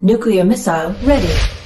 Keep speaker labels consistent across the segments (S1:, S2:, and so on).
S1: Nuclear missile ready.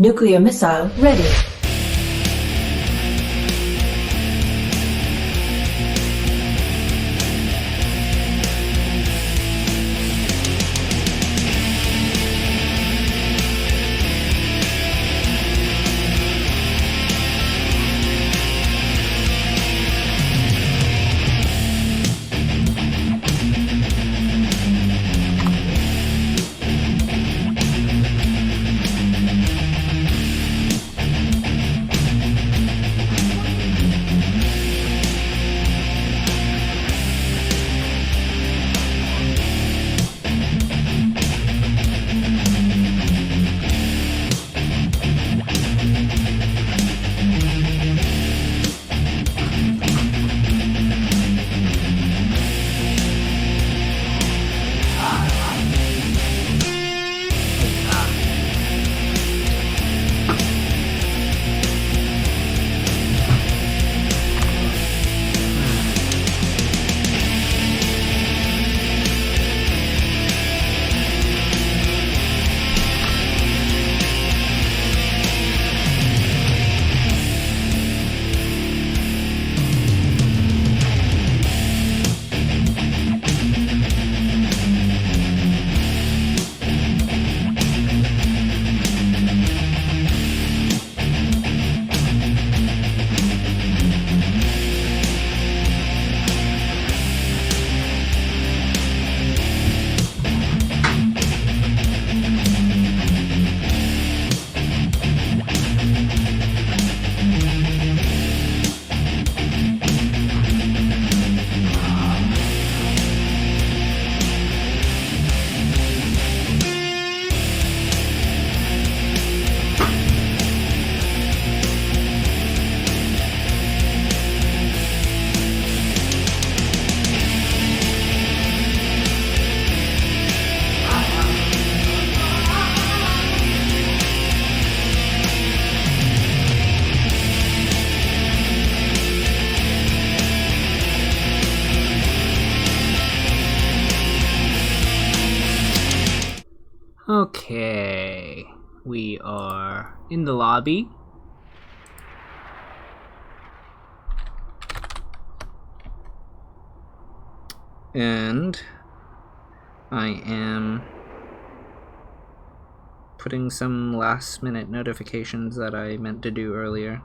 S1: Nuclear missile ready.
S2: we are in the lobby. And I am putting some last minute notifications that I meant to do earlier.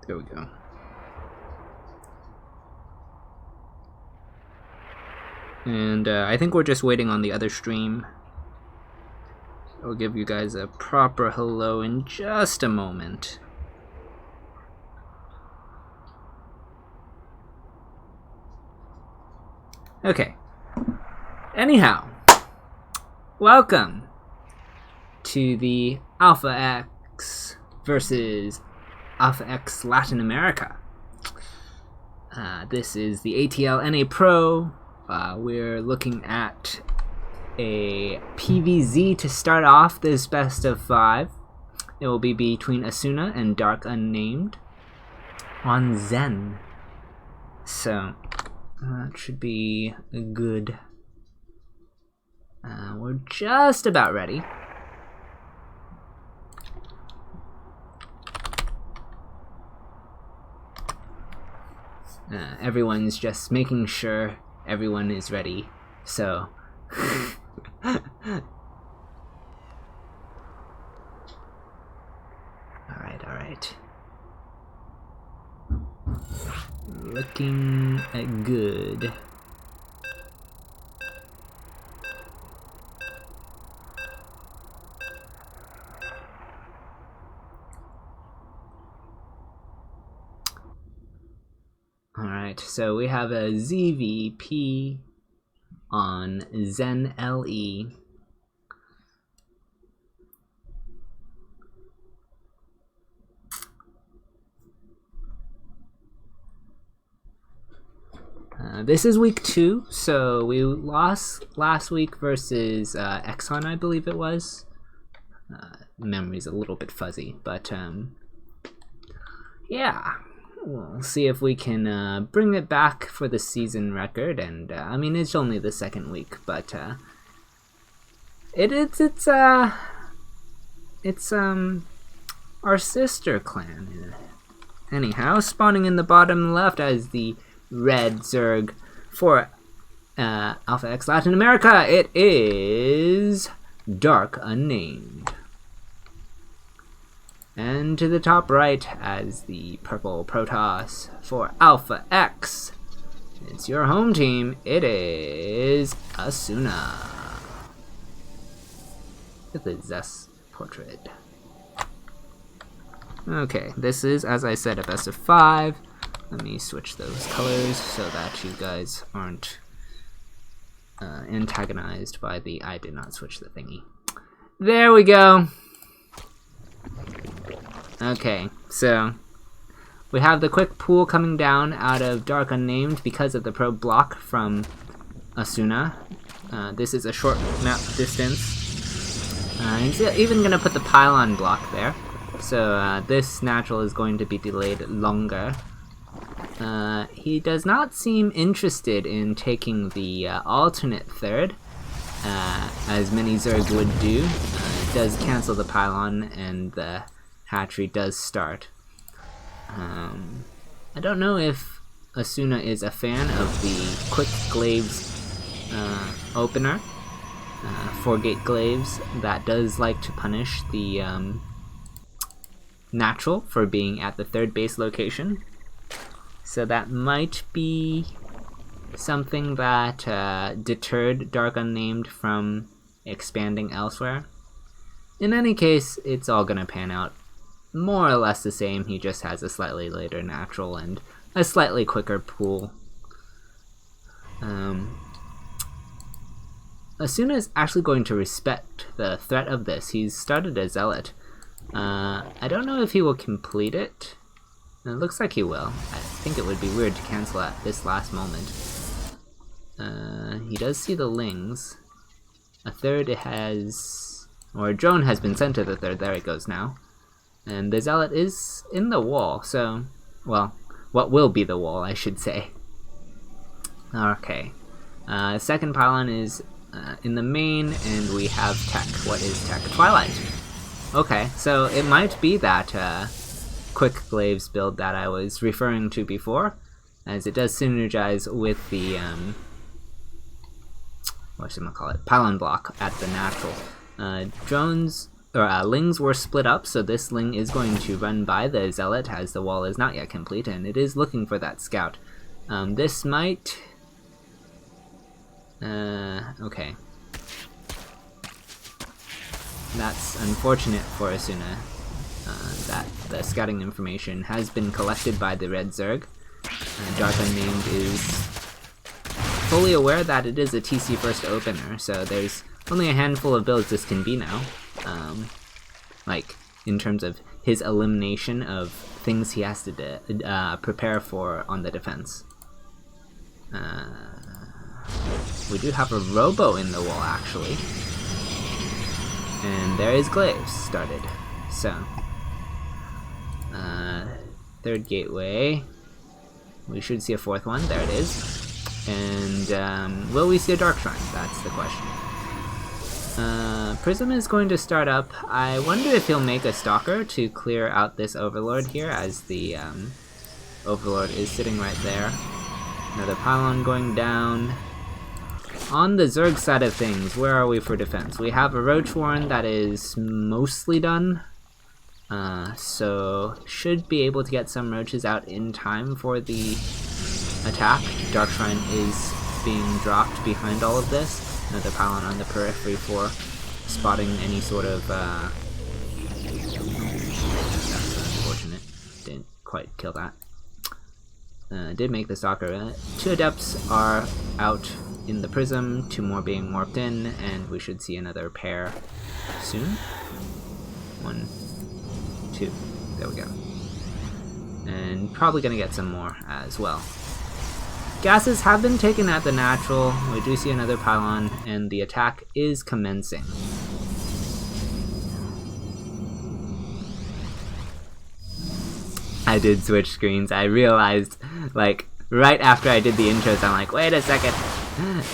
S2: There we go. And I think we're just waiting on the other stream. I'll give you guys a proper hello in just a moment. Okay. Anyhow, welcome to the AlphaX versus AlphaX Latin America. This is the ATL NA Pro. We're looking at a PVZ to start off this best of 5. It will be between Asuna and Dark Unnamed on Zen. So that should be good. We're just about ready. Everyone's just making sure everyone is ready, so alright. Looking good. Alright, so we have a ZVP on Zen LE. This is week 2, so we lost last week versus Exxon, I believe it was. Memory's a little bit fuzzy, but yeah. We'll see if we can bring it back for the season record, and I mean, it's only the second week, but it's our sister clan. Anyhow, spawning in the bottom left as the red Zerg for AlphaX Latin America, it is Dark Unnamed. And to the top right as the purple Protoss for AlphaX. It's your home team. It is Asuna. With the Zest portrait. Okay, this is, as I said, a best of 5. Let me switch those colors so that you guys aren't antagonized by the I did not switch the thingy. There we go. Okay, so we have the quick pool coming down out of Dark Unnamed because of the probe block from Asuna. This is a short map distance. He's even going to put the pylon block there, so this natural is going to be delayed longer. He does not seem interested in taking the alternate third, as many Zerg would do. It does cancel the pylon and the hatchery does start. I don't know if Asuna is a fan of the quick glaives opener, 4-gate glaives that does like to punish the natural for being at the third base location. So that might be something that deterred Dark Unnamed from expanding elsewhere. In any case, it's all gonna pan out more or less the same. He just has a slightly later natural and a slightly quicker pool. Asuna is actually going to respect the threat of this. He's started a Zealot. I don't know if he will complete it. It looks like he will. I think it would be weird to cancel at this last moment. He does see the Lings. A third has... or a drone has been sent to the third. There it goes now. And the Zealot is in the wall, so... well, what will be the wall, I should say. Okay. Second pylon is in the main, and we have tech. What is tech? Twilight. Okay, so it might be that quick glaives build that I was referring to before, as it does synergize with the whatchamacallit, pylon block at the natural. Drones or Lings were split up, so this Ling is going to run by the Zealot as the wall is not yet complete, and it is looking for that scout. This might... okay. That's unfortunate for Asuna, that the scouting information has been collected by the Red Zerg. Dark Unnamed is fully aware that it is a TC first opener, so there's only a handful of builds this can be now. Like, in terms of his elimination of things he has to prepare for on the defense. We do have a Robo in the wall, actually. And there is Glaives started. So, third gateway. We should see a fourth one. There it is. And will we see a Dark Shrine? That's the question. Prism is going to start up. I wonder if he'll make a Stalker to clear out this Overlord here, as the Overlord is sitting right there. Another pylon going down. On the Zerg side of things, where are we for defense? We have a Roach Warren that is mostly done. So should be able to get some roaches out in time for the attack. Dark Shrine is being dropped behind all of this. Another pylon on the periphery for spotting any sort of that's unfortunate. Didn't quite kill that. Did make the Stalker. 2 Adepts are out in the Prism, 2 more being warped in, and we should see another pair soon. 1, 2, there we go. And probably gonna get some more as well. Gases have been taken at the natural. We do see another pylon, and the attack is commencing. I did switch screens. I realized, like, right after I did the intros, I'm like, wait a second.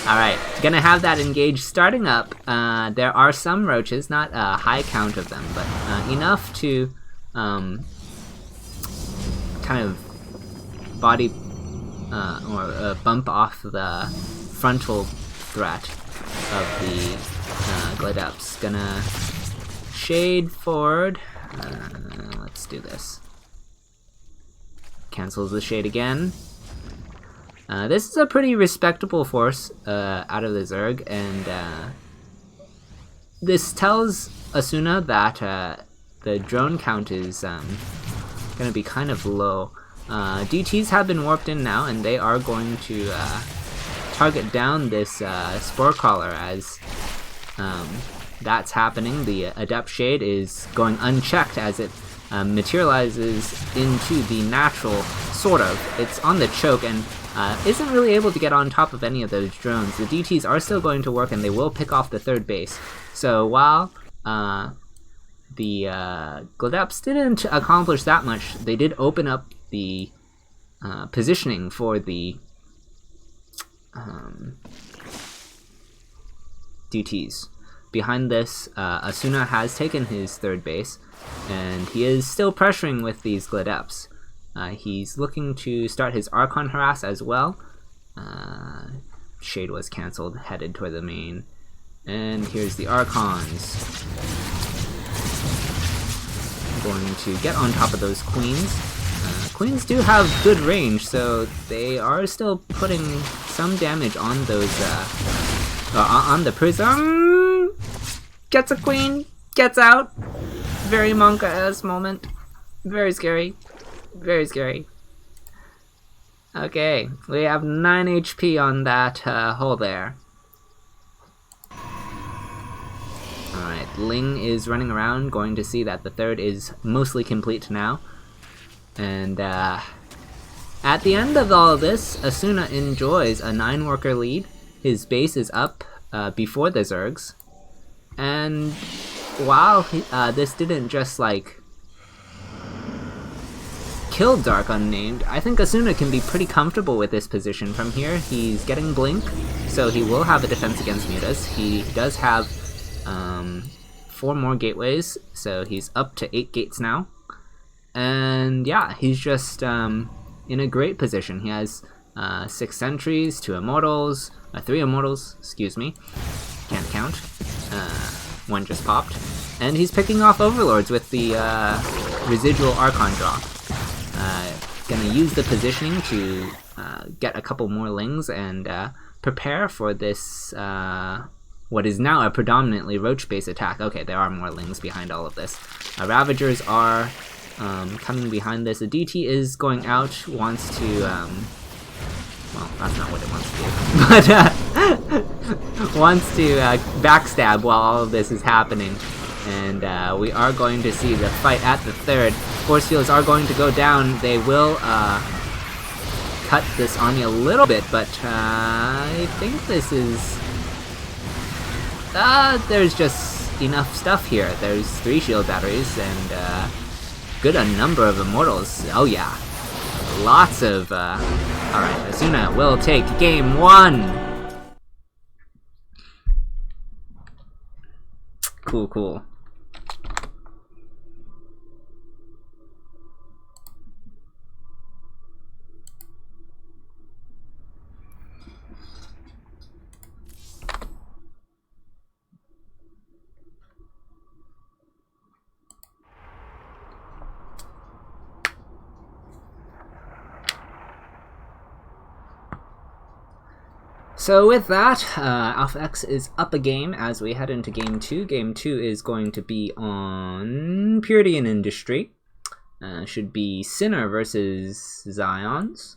S2: Alright, gonna have that engage starting up. There are some roaches, not a high count of them, but enough to kind of body or bump off the frontal threat of the Gladeps. Gonna shade forward. Let's do this. Cancels the shade again. This is a pretty respectable force out of the Zerg, and this tells Asuna that the drone count is gonna be kind of low. DTs have been warped in now, and they are going to target down this Spore Crawler as that's happening. The Adept Shade is going unchecked as it materializes into the natural, sort of. It's on the choke and isn't really able to get on top of any of those drones. The DTs are still going to work, and they will pick off the third base. So while the Gladeps didn't accomplish that much, they did open up the positioning for the DTs. Behind this, Asuna has taken his third base, and he is still pressuring with these Gladeps. He's looking to start his Archon harass as well. Shade was cancelled, headed toward the main. And here's the Archons. Going to get on top of those Queens. Queens do have good range, so they are still putting some damage on those, on the Prism. Gets a Queen, gets out. Very Monka-esque moment. Very scary. Very scary. Okay, we have 9 HP on that hole there. Alright, Ling is running around, going to see that the third is mostly complete now. And at the end of all of this, Asuna enjoys a 9-worker lead, his base is up before the Zergs, and while this didn't just like kill Dark Unnamed, I think Asuna can be pretty comfortable with this position from here. He's getting Blink, so he will have a defense against mutas. He does have 4 more gateways, so he's up to 8 gates now. And yeah, he's just in a great position. He has 6 sentries, 2 immortals, 3 immortals, excuse me, can't count. 1 just popped. And he's picking off overlords with the residual Archon drop. Gonna use the positioning to get a couple more lings and prepare for this, what is now a predominantly roach-based attack. Okay, there are more lings behind all of this. Ravagers are coming behind this. The DT is going out, wants to, well, that's not what it wants to do, but wants to backstab while all of this is happening. And we are going to see the fight at the third. Force fields are going to go down. They will cut this Anya a little bit, but I think this is... there's just enough stuff here. There's 3 shield batteries and good a number of immortals. Oh yeah, lots of... Alright, Asuna will take game 1! Cool. So with that, AlphaX is up a game as we head into Game 2. Game 2 is going to be on Purity and Industry. Should be Sinner versus Zions.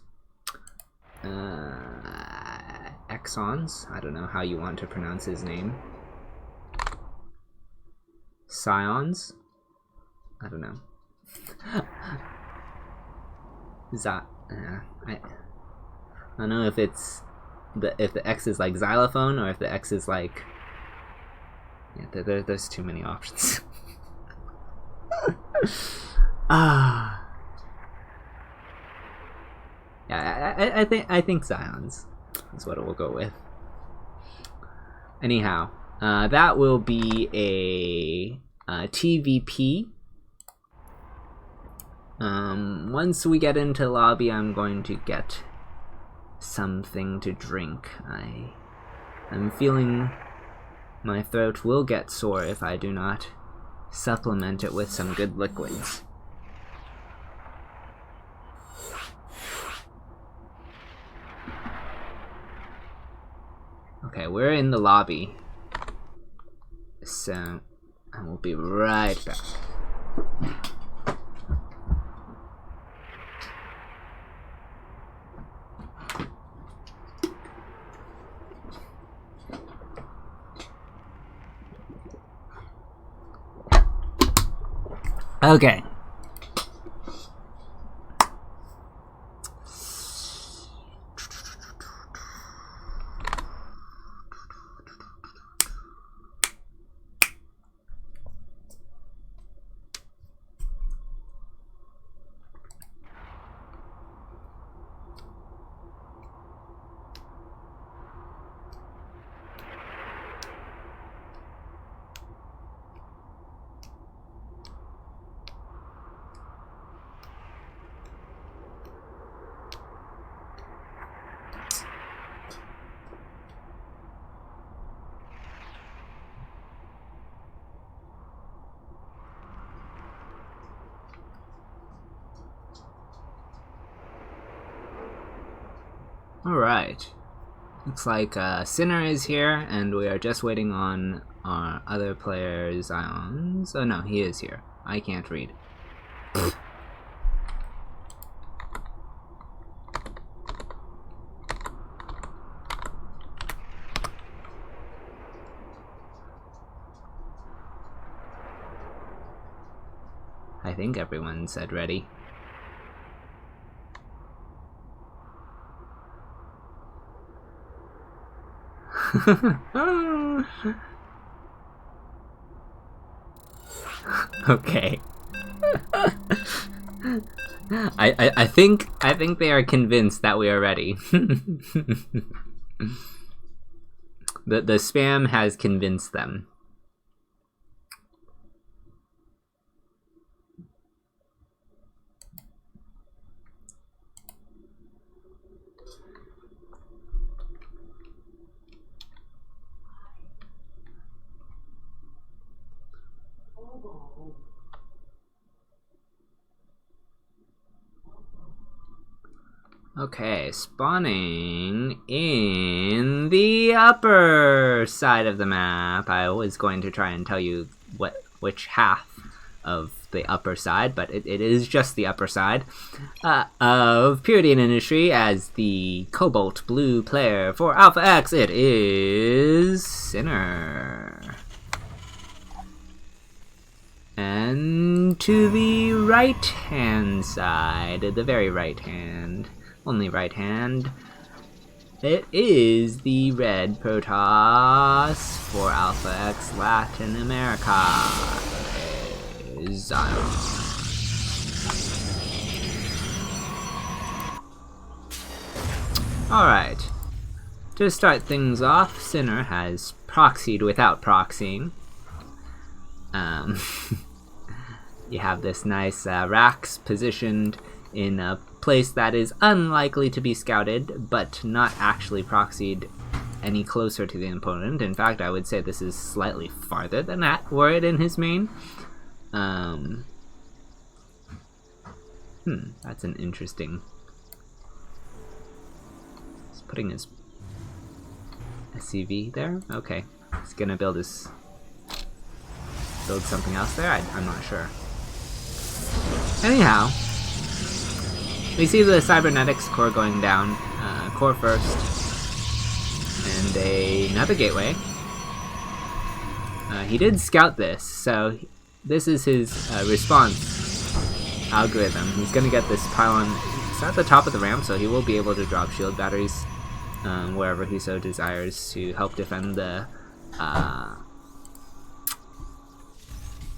S2: Exons. I don't know how you want to pronounce his name. Scions? I don't know. I don't know if it's... if the X is like xylophone or if the X is like... Yeah, there's too many options. Yeah, I think Zions is what it will go with. Anyhow, that will be a TVP. Once we get into lobby, I'm going to get something to drink. I'm feeling my throat will get sore if I do not supplement it with some good liquids. Okay, we're in the lobby, so I will be right back. Okay. Alright. Looks like Sinner is here, and we are just waiting on our other player's Ions. Oh no, he is here. I can't read. I think everyone said ready. Okay. I think they are convinced that we are ready. The spam has convinced them. Okay, spawning in the upper side of the map. I was going to try and tell you which half of the upper side, but it is just the upper side of Purity and Industry. As the cobalt blue player for AlphaX, it is Sinner. And to the right-hand side, the very right hand, only right hand, it is the red Protoss for AlphaX Latin America. Zion. Alright, to start things off, Sinner has proxied without proxying. You have this nice racks positioned in a place that is unlikely to be scouted, but not actually proxied any closer to the opponent. In fact, I would say this is slightly farther than that, were it in his main. That's an interesting... He's putting his SCV there? Okay. He's gonna build something else there? I'm not sure. Anyhow, we see the cybernetics core going down, core first, and another gateway. He did scout this, so this is his response algorithm. He's gonna get this pylon. It's at the top of the ramp, so he will be able to drop shield batteries wherever he so desires to help defend the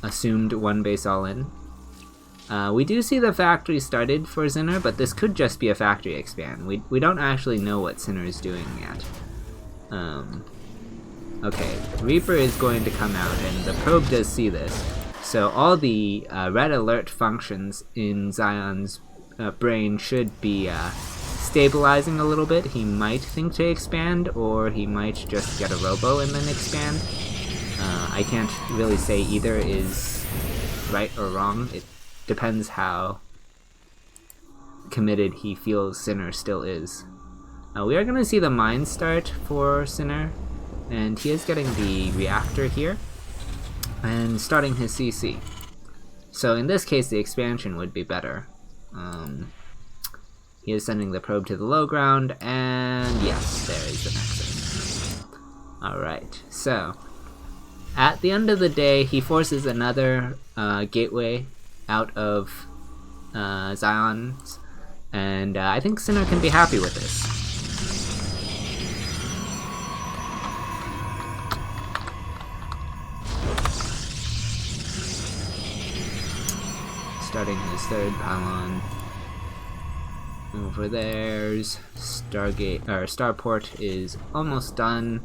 S2: assumed one base all-in. We do see the factory started for Sinner, but this could just be a factory expand. We don't actually know what Sinner is doing yet. Okay, Reaper is going to come out, and the probe does see this. So all the red alert functions in Zion's brain should be stabilizing a little bit. He might think to expand, or he might just get a robo and then expand. I can't really say either is right or wrong. It depends how committed he feels Sinner still is. We are going to see the mine start for Sinner, and he is getting the reactor here and starting his CC. So in this case, the expansion would be better. He is sending the probe to the low ground, and yes, there is the nexus. Alright, so at the end of the day, he forces another gateway out of Zion's, and I think Sinner can be happy with this. Starting his third pylon over there's Stargate, or Starport is almost done.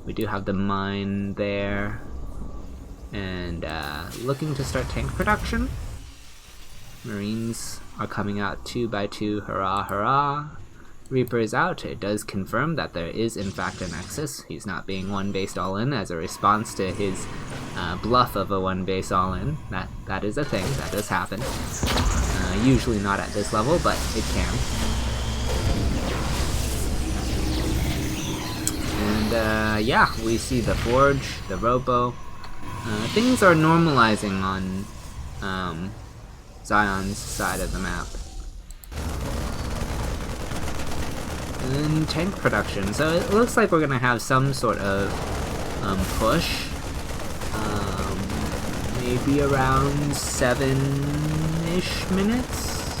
S2: We do have the mine there, and looking to start tank production. Marines are coming out 2 by 2, hurrah hurrah. Reaper is out. It does confirm that there is in fact a nexus. He's not being one based all in as a response to his bluff of a one base all in. That is a thing, that does happen. Usually not at this level, but it can. And yeah, we see the forge, the robo. Things are normalizing on Zion's side of the map. And tank production. So it looks like we're gonna have some sort of push. Maybe around 7-ish minutes?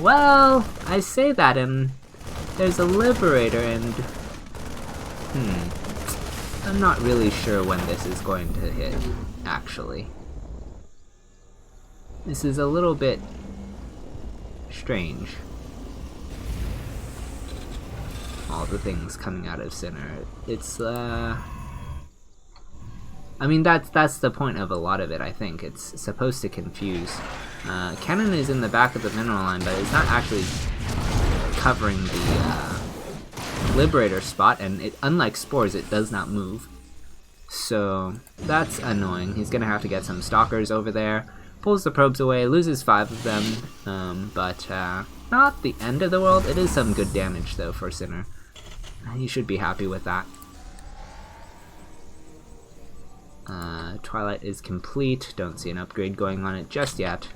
S2: Well, I say that, and there's a liberator, and I'm not really sure when this is going to hit, actually. This is a little bit strange. All the things coming out of Sinner. It's, I mean, that's the point of a lot of it, I think. It's supposed to confuse. Cannon is in the back of the mineral line, but it's not actually covering the Liberator spot, and it, unlike Spores, it does not move. So that's annoying. He's gonna have to get some Stalkers over there. Pulls the probes away, loses 5 of them, but not the end of the world. It is some good damage, though, for Sinner. He should be happy with that. Twilight is complete. Don't see an upgrade going on it just yet.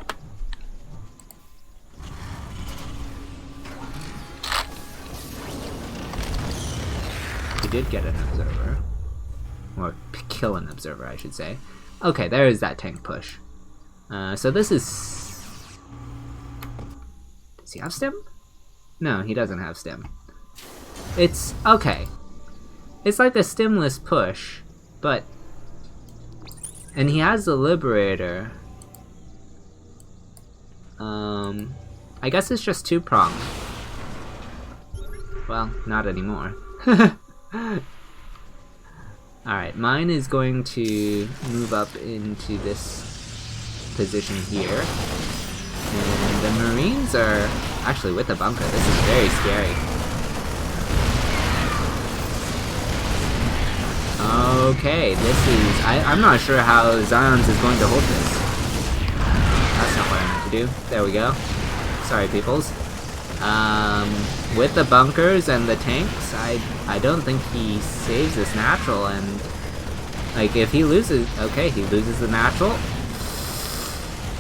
S2: We did get an observer. Or kill an observer, I should say. Okay, there is that tank push. So this is... Does he have stim? No, he doesn't have stim. It's... okay. It's like a stimless push, but... And he has the Liberator. I guess it's just 2-pronged. Well, not anymore. Alright, mine is going to move up into this position here. And the Marines are actually with the bunker. This is very scary. Okay, this is... I'm not sure how Zions is going to hold this. That's not what I meant to do. There we go. Sorry, peoples. With the bunkers and the tanks, I don't think he saves this natural, and like if he loses, okay, he loses the natural.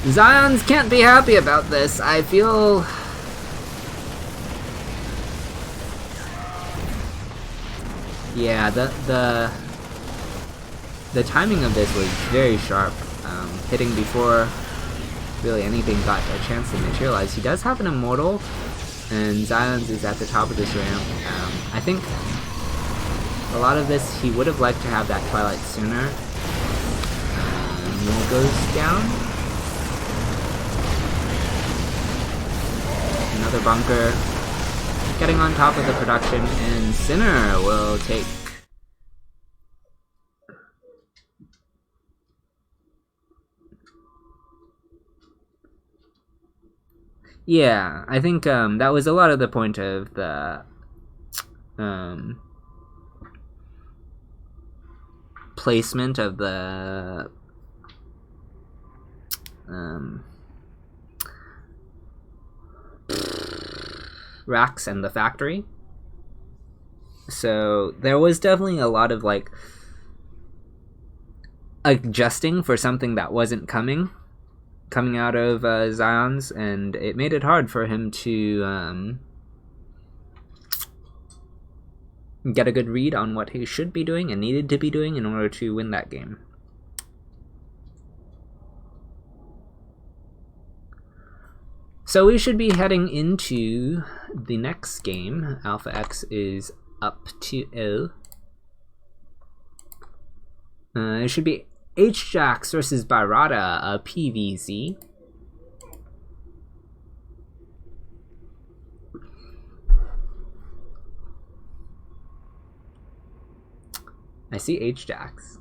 S2: Zions can't be happy about this. I feel yeah, the timing of this was very sharp, hitting before really anything got a chance to materialize. He does have an immortal, and Zions is at the top of this ramp. I think a lot of this, he would have liked to have that Twilight sooner. Mule goes down. Another bunker. Getting on top of the production, and Sinner will take... Yeah, I think that was a lot of the point of the placement of the racks and the factory. So there was definitely a lot of like adjusting for something that wasn't coming out of Zion's, and it made it hard for him to get a good read on what he should be doing and needed to be doing in order to win that game. So we should be heading into the next game. Alpha X is up to L. It should be H-Jax versus Barada, a PVZ. I see H-Jax.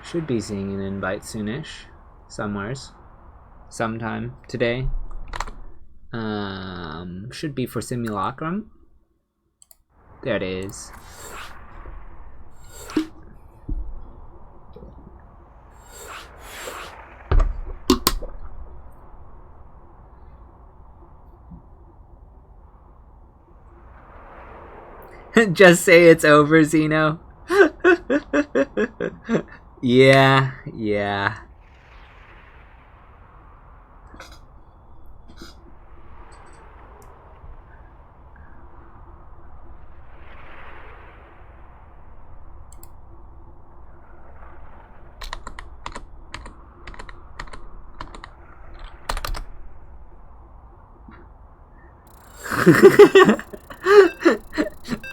S2: Should be seeing an invite soonish, somewheres, sometime today. Should be for Simulacrum. There it is. Just say it's over, Zeno. Yeah, yeah.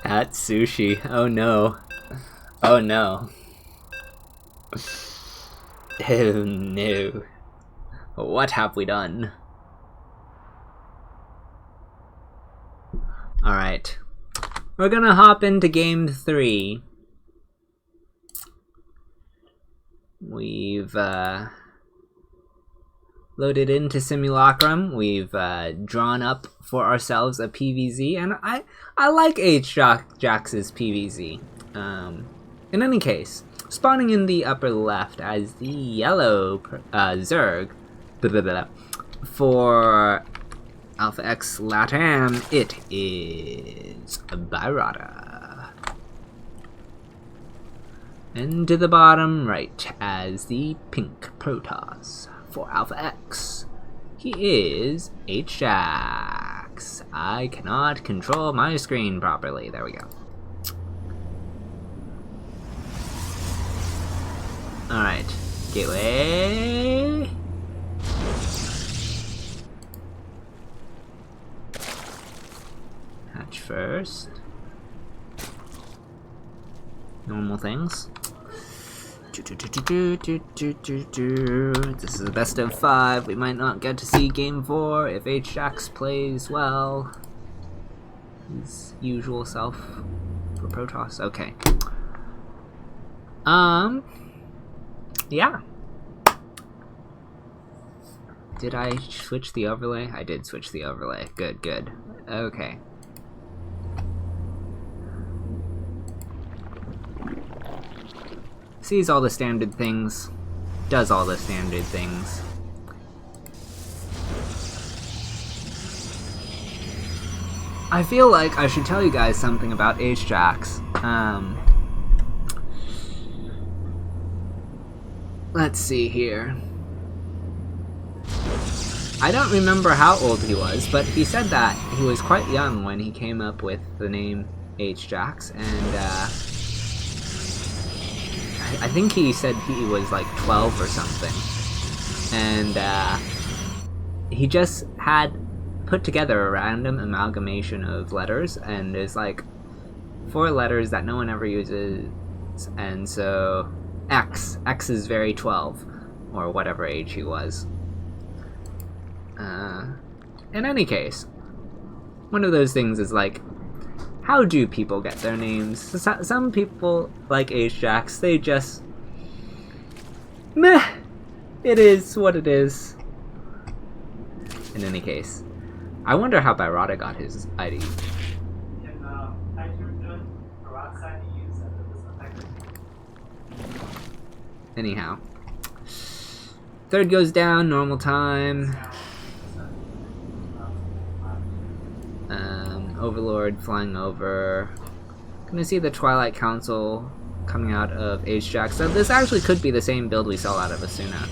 S2: At sushi. Oh no. Oh no. Oh no. What have we done? Alright. We're gonna hop into game 3. We've loaded into Simulacrum. We've drawn up for ourselves a PVZ, and I like aXLa's PVZ. In any case, spawning in the upper left as the yellow Zerg for AlphaX Latam, it is Byrata. And to the bottom right as the pink Protoss for AlphaX. He is aXLa. I cannot control my screen properly. There we go. Alright, gateway. Hatch first. Normal things. This is the best of 5. We might not get to see game 4 if aXLa plays well. His usual self for Protoss. Okay. Yeah. Did I switch the overlay? I did switch the overlay. Good, good. Okay. Sees all the standard things. Does all the standard things. I feel like I should tell you guys something about aXLa. Let's see here. I don't remember how old he was, but he said that he was quite young when he came up with the name aXLa, and I think he said he was like 12 or something. And he just had put together a random amalgamation of letters, and there's like 4 letters that no one ever uses, and so X is very 12, or whatever age he was. In any case, one of those things is like, how do people get their names? Some people, like aXLa, they just... meh! It is what it is. In any case, I wonder how Byrata got his ID. Anyhow. 3rd goes down, normal time. Overlord flying over. Gonna see the Twilight Council coming out of aXLa. So this actually could be the same build we saw out of Asuna.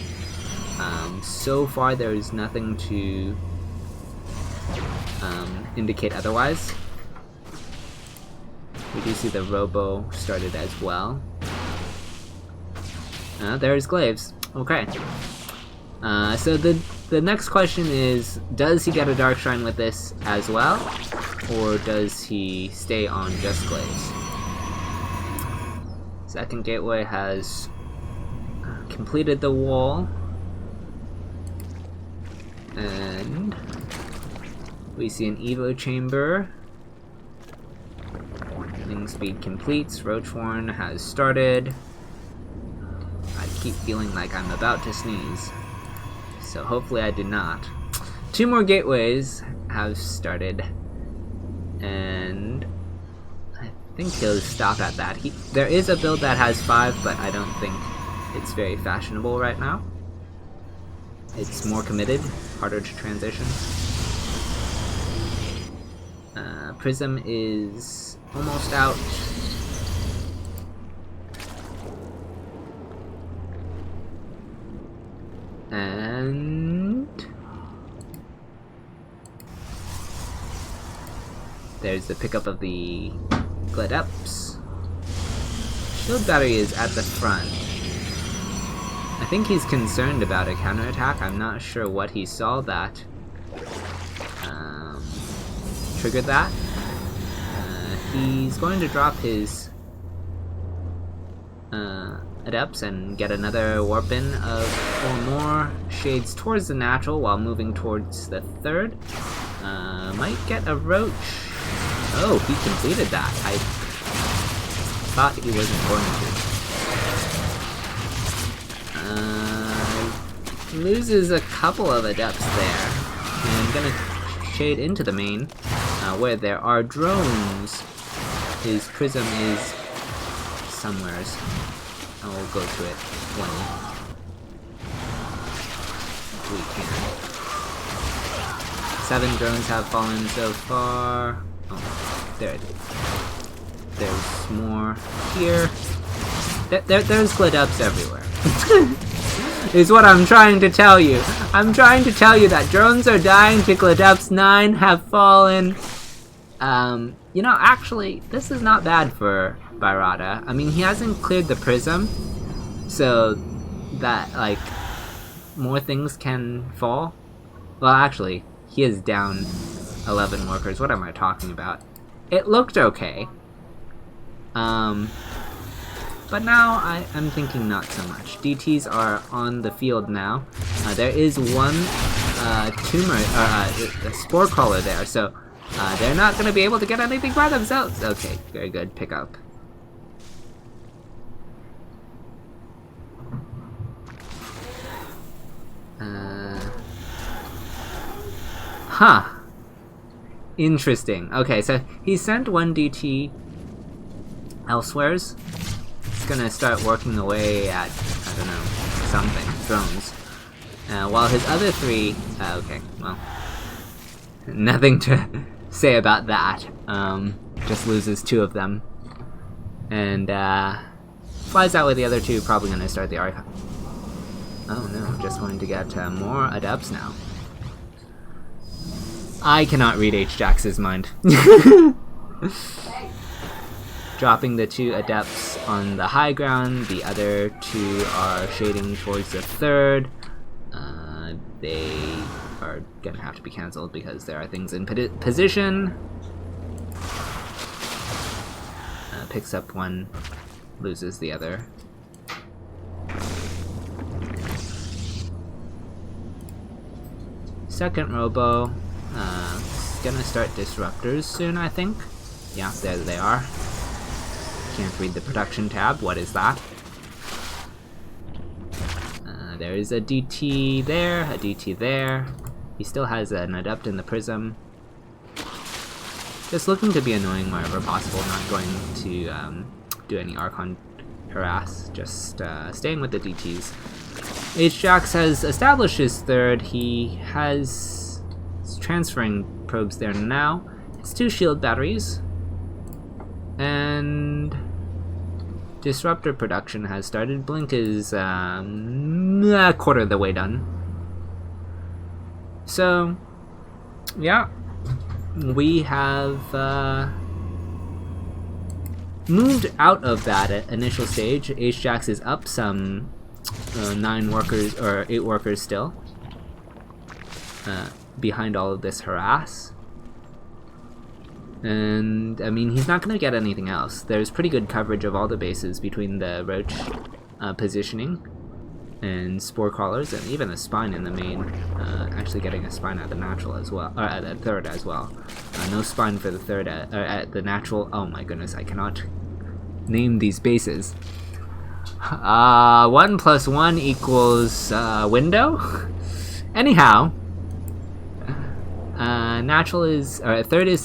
S2: So far there's nothing to indicate otherwise. We do see the Robo started as well. There's Glaives. Okay. So the next question is, does he get a Dark Shrine with this as well? Or does he stay on just Glaives? Second gateway has completed the wall. And we see an Evo chamber. Wing speed completes. Roachhorn has started. I keep feeling like I'm about to sneeze, so hopefully I did not. 2 more gateways have started, and I think he'll stop at that. There is a build that has 5, but I don't think it's very fashionable right now. It's more committed, harder to transition. Prism is almost out. And there's the pickup of the Gledups. Shield battery is at the front. I think he's concerned about a counterattack. I'm not sure what he saw that triggered that. He's going to drop his adepts and get another warp in of 4 more shades towards the natural while moving towards the third. Might get a roach. Oh, he completed that. I thought he wasn't going to. Loses a couple of adepts there. And gonna shade into the main, where there are drones. His prism is somewheres. I'll go to it when we can. 7 drones have fallen so far. Oh, there it is. There's more here. There's Gledups everywhere. Is what I'm trying to tell you. I'm trying to tell you that drones are dying to Gledups. 9 have fallen. You know, actually, this is not bad for Barada. I mean, he hasn't cleared the prism, so that, like, more things can fall. Well, actually, he is down 11 workers. What am I talking about? It looked okay. But now I'm thinking not so much. DTs are on the field now. There is one tumor, a spore crawler there, so they're not going to be able to get anything by themselves. Okay, very good. Pick up. Huh. Interesting. Okay, so he sent 1 DT elsewheres. He's gonna start working away at, I don't know, something. Drones. While his other 3... okay, well... nothing to say about that. Just loses 2 of them. And, flies out with the other 2, probably gonna start the arc. Oh no, just going to get more adepts now. I cannot read H-Jax's mind. Dropping the 2 adepts on the high ground, the other 2 are shading towards the third. They are gonna have to be cancelled because there are things in position. Picks up 1, loses the other. Second robo, gonna start disruptors soon, I think. Yeah, there they are. Can't read the production tab. What is that? There is a DT there, a DT there. He still has an adept in the prism. Just looking to be annoying wherever possible. Not going to do any Archon harass. Just staying with the DTs. H-Jax has established his third. He has transferring probes there now. It's 2 shield batteries. And disruptor production has started. Blink is a quarter of the way done. So, yeah, we have moved out of that initial stage. H-Jax is up some 9 workers, or 8 workers still, behind all of this harass. And, I mean, he's not going to get anything else. There's pretty good coverage of all the bases between the roach positioning and spore crawlers, and even a spine in the main. Actually getting a spine at the natural as well, or at the third as well. No spine for the third at the natural. Oh my goodness, I cannot name these bases. 1 + 1 equals window? Anyhow, natural is, or third is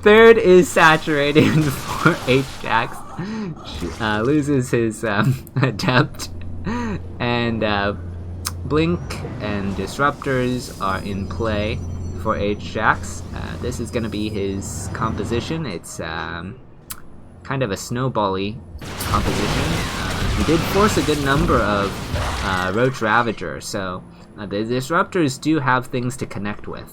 S2: third is saturated for H-Jax. Loses his adept, and blink and disruptors are in play for H-Jax. This is going to be his composition. It's kind of a snowball-y composition. He did force a good number of Roach Ravager, so the Disruptors do have things to connect with.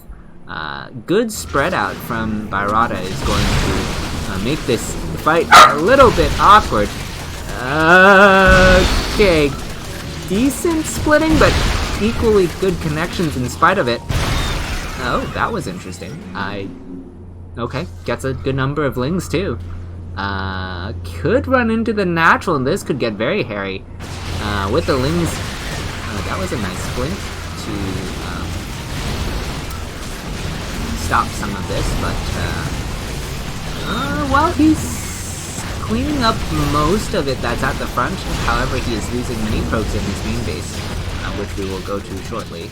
S2: Good spread out from Byrata is going to make this fight a little bit awkward. Okay, decent splitting, but equally good connections in spite of it. Oh, that was interesting. Okay, gets a good number of lings too. Could run into the natural, and this could get very hairy. With the lings, that was a nice blink to stop some of this, but while he's cleaning up most of it that's at the front, however, he is losing many probes in his main base, which we will go to shortly.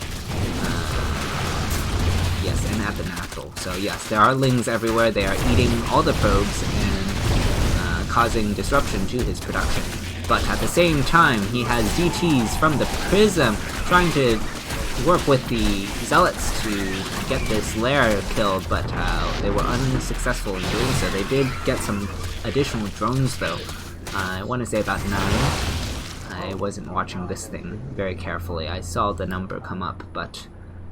S2: Yes, and at the natural. So yes, there are lings everywhere. They are eating all the probes and causing disruption to his production. But at the same time, he has DTs from the Prism trying to work with the Zealots to get this lair killed, but they were unsuccessful in doing so. They did get some additional drones though. I want to say about 9. I wasn't watching this thing very carefully. I saw the number come up, but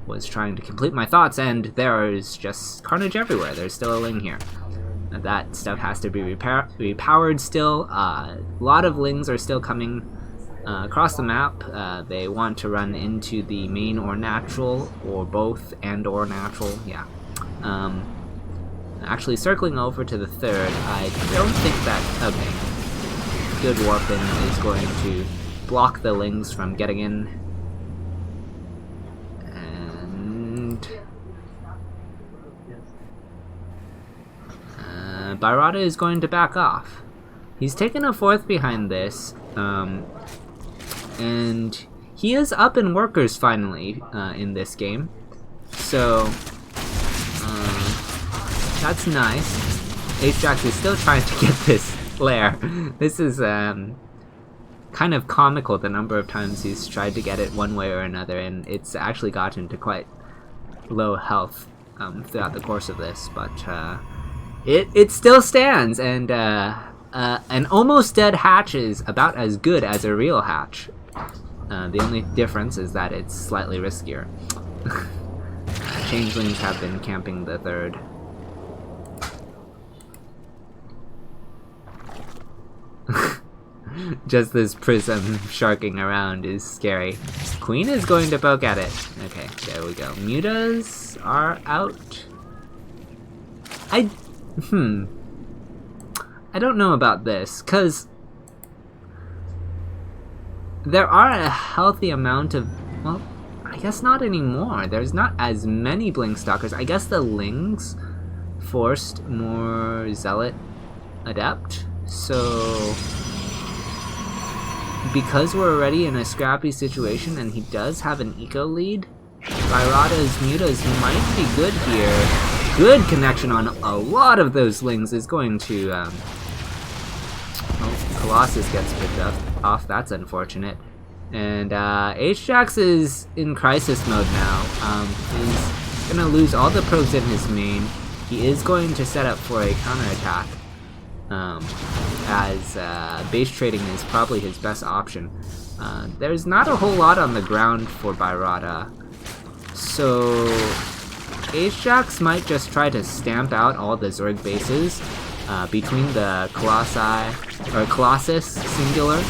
S2: was trying to complete my thoughts, and there is just carnage everywhere. There's still a ling here. That stuff has to be repowered still. A lot of lings are still coming across the map. They want to run into the main or natural, or both and or natural. Yeah. Actually circling over to the third, I don't think that... Okay. Good Warpin is going to block the lings from getting in. Byrata is going to back off. He's taken a 4th behind this, and he is up in workers finally in this game, so that's nice. aXLa is still trying to get this lair. This is kind of comical, the number of times he's tried to get it one way or another, and it's actually gotten to quite low health throughout the course of this, but it still stands, and an almost dead hatch is about as good as a real hatch. The only difference is that it's slightly riskier. Changelings have been camping the third. Just this Prism sharking around is scary. Queen is going to poke at it. Okay, there we go. Mutas are out. I don't know about this, because there are a healthy amount of, well, I guess not anymore. There's not as many Blink Stalkers. I guess the lings forced more Zealot Adept, so because we're already in a scrappy situation and he does have an eco lead, Byrata's Mutas might be good here. Good connection on a lot of those lings is going to, well, Colossus gets picked off, that's unfortunate. And aXLa is in crisis mode now. He's gonna lose all the probes in his main. He is going to set up for a counterattack, as base trading is probably his best option. There's not a whole lot on the ground for Byrata, so aXLa might just try to stamp out all the Zerg bases between the Colossus singular,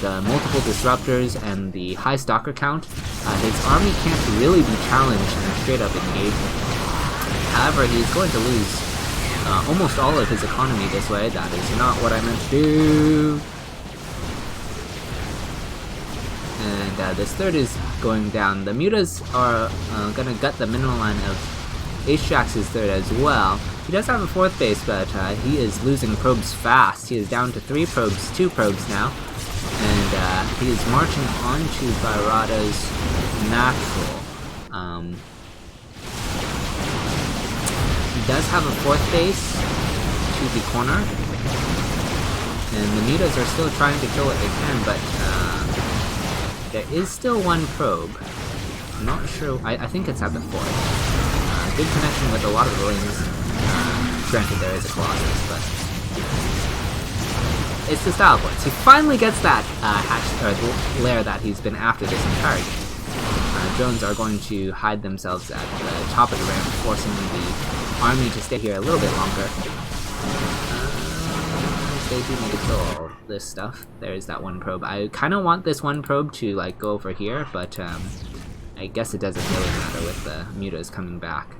S2: the multiple disruptors, and the high stalker count. His army can't really be challenged in a straight up engagement. However, he's going to lose almost all of his economy this way. That is not what I meant to do. And this third is going down. The Mutas are gonna gut the mineral line of aXLa's third as well. He does have a 4th base, but he is losing probes fast. He is down to 2 probes now. And he is marching on to Byrata's natural. He does have a 4th base to the corner. And the Mutas are still trying to kill what they can, but there is still 1 probe. I'm not sure. I think it's at the 4th. Good connection with a lot of the lings. Granted, there is a Colossus, but it's the style points. He finally gets that lair that he's been after this entire game. Drones are going to hide themselves at the top of the ramp, forcing the army to stay here a little bit longer. They do need to kill all this stuff. There's that one probe. I kind of want this one probe to like go over here, but I guess it doesn't really matter with the mutas coming back.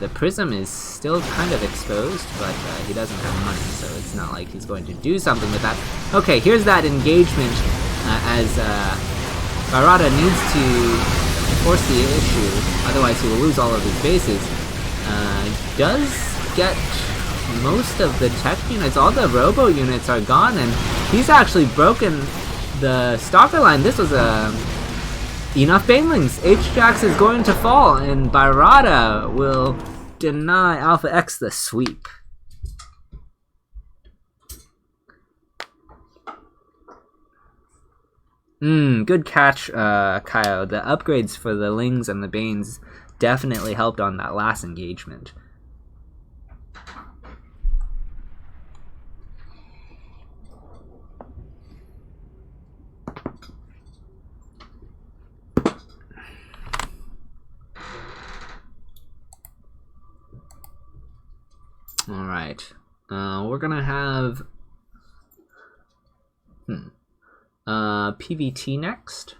S2: The prism is still kind of exposed, but he doesn't have money, so it's not like he's going to do something with that. Okay, here's that engagement as Barada needs to force the issue, otherwise he will lose all of his bases. Does get most of the tech units, all the robo units are gone, and he's actually broken the stalker line. This was enough banelings. H-Jax is going to fall, and Barada will deny Alpha X the sweep. Good catch, Kyle. The upgrades for the Lings and the Banes definitely helped on that last engagement. Alright, we're gonna have PVT next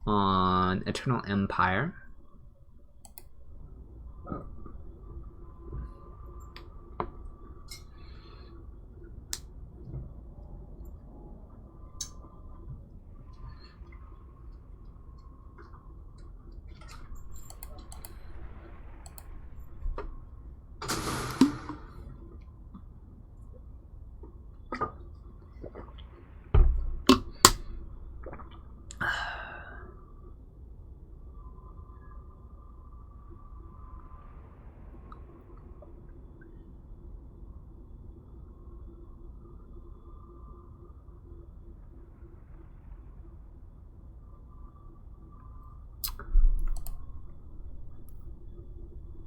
S2: on Eternal Empire.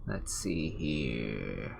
S2: Let's see here.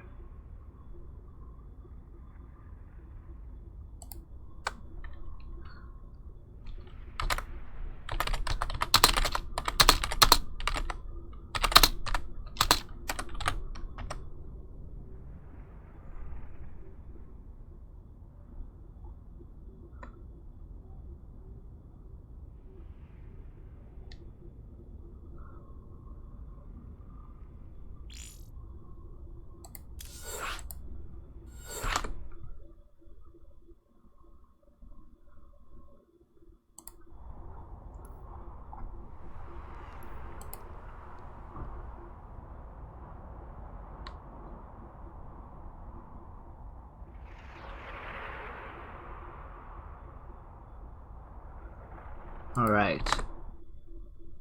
S2: Alright.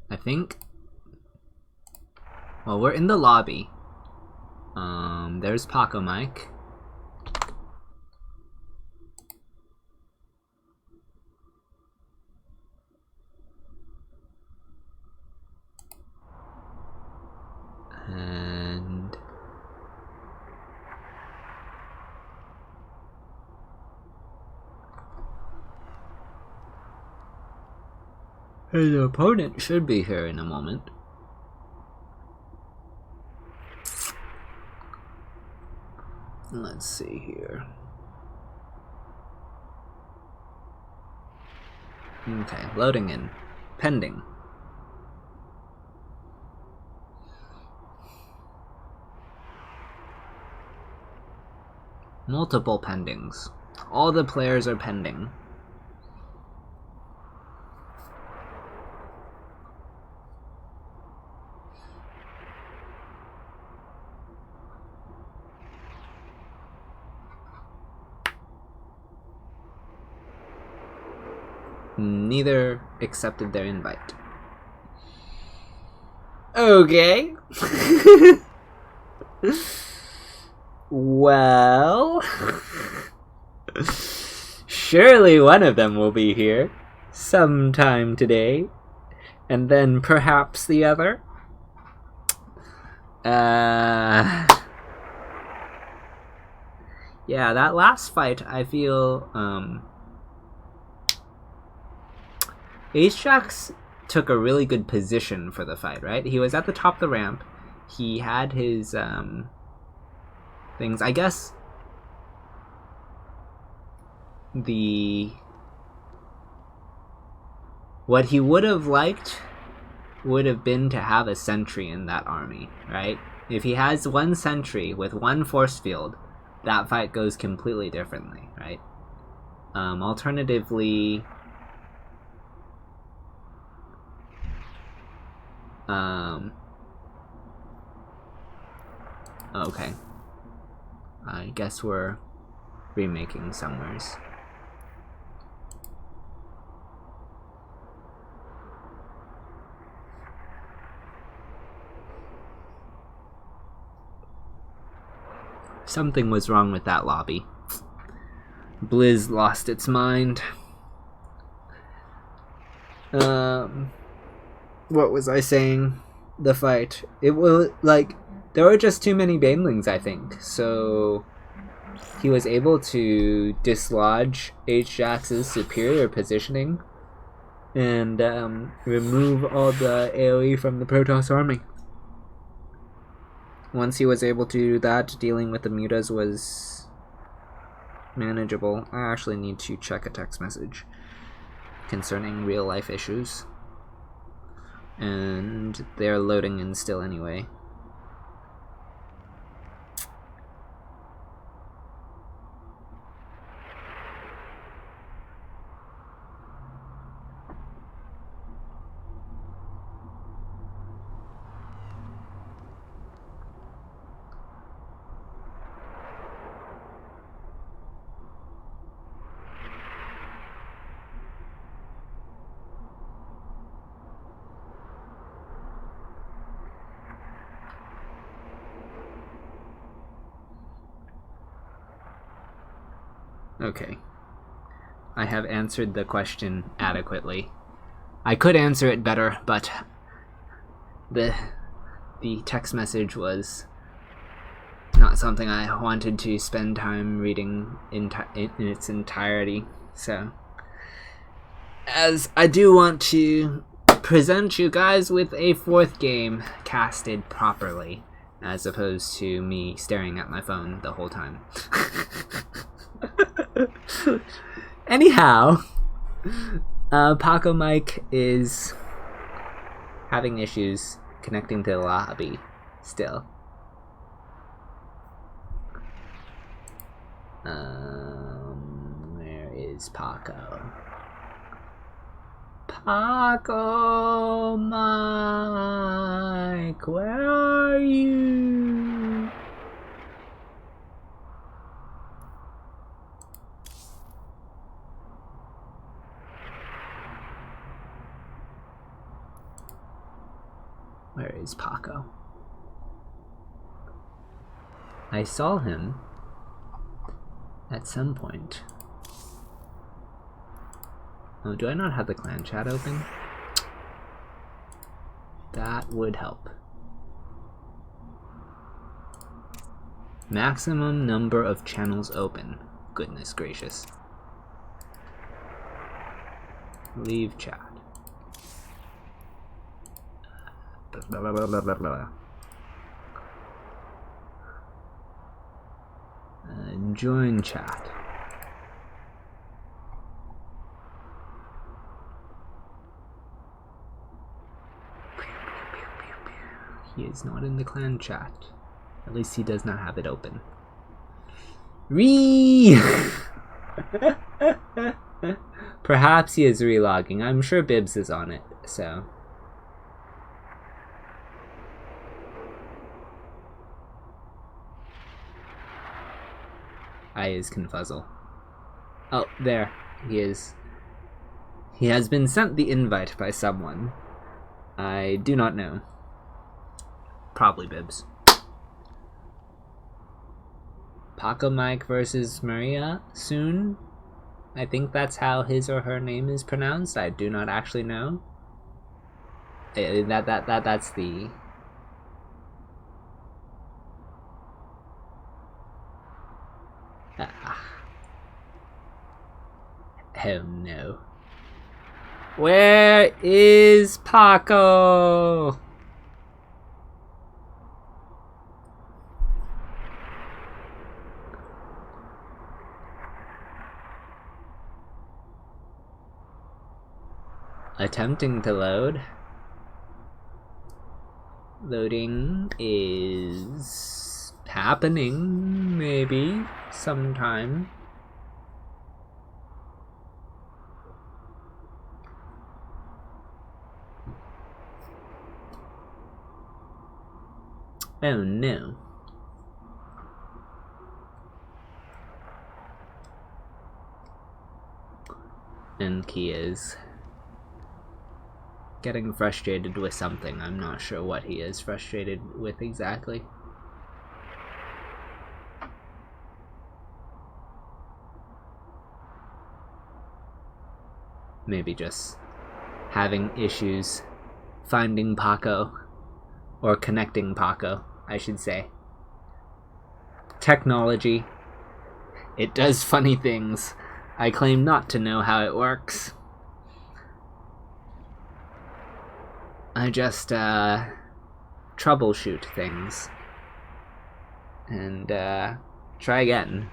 S2: I think... Well, we're in the lobby. There's Paco Mike. And... his opponent should be here in a moment. Let's see here. Okay, loading in. Pending. Multiple pendings. All the players are pending. Neither accepted their invite. Okay. Well, surely one of them will be here sometime today, and then perhaps the other. Yeah, that last fight, I feel, aXLa took a really good position for the fight, right? He was at the top of the ramp. He had his, things. I guess what he would have liked would have been to have a sentry in that army, right? If he has one sentry with one force field, that fight goes completely differently, right? Alternatively, okay. I guess we're remaking somewheres. Something was wrong with that lobby. Blizz lost its mind. What was I saying? The fight. It was like there were just too many banelings, I think. So he was able to dislodge aXLa's superior positioning and remove all the AoE from the Protoss army. Once he was able to do that, dealing with the mutas was manageable. I actually need to check a text message concerning real life issues. And they're loading in still anyway. Okay. I have answered the question adequately. I could answer it better, but the text message was not something I wanted to spend time reading in its entirety. So, as I do want to present you guys with a fourth game casted properly, as opposed to me staring at my phone the whole time. Anyhow, Paco Mike is having issues connecting to the lobby still. Where is Paco? Paco Mike, where are you? Where is Paco? I saw him at some point. Oh, do I not have the clan chat open? That would help. Maximum number of channels open. Goodness gracious. Leave chat. Blah, blah, blah, blah, blah, blah. Join chat. He is not in the clan chat. At least he does not have it open. Perhaps he is relogging. I'm sure Bibs is on it, so. I is confuzzle. Oh, there. He is. He has been sent the invite by someone. I do not know. Probably Bibs. Paco Mike versus Maria soon. I think that's how his or her name is pronounced. I do not actually know. That's the. Oh no. Where is Paco? Attempting to load. Loading is happening, maybe, sometime. Oh no. And he is getting frustrated with something. I'm not sure what he is frustrated with exactly. Maybe just having issues finding Paco, or connecting Paco, I should say. Technology. It does funny things. I claim not to know how it works. I just troubleshoot things and try again.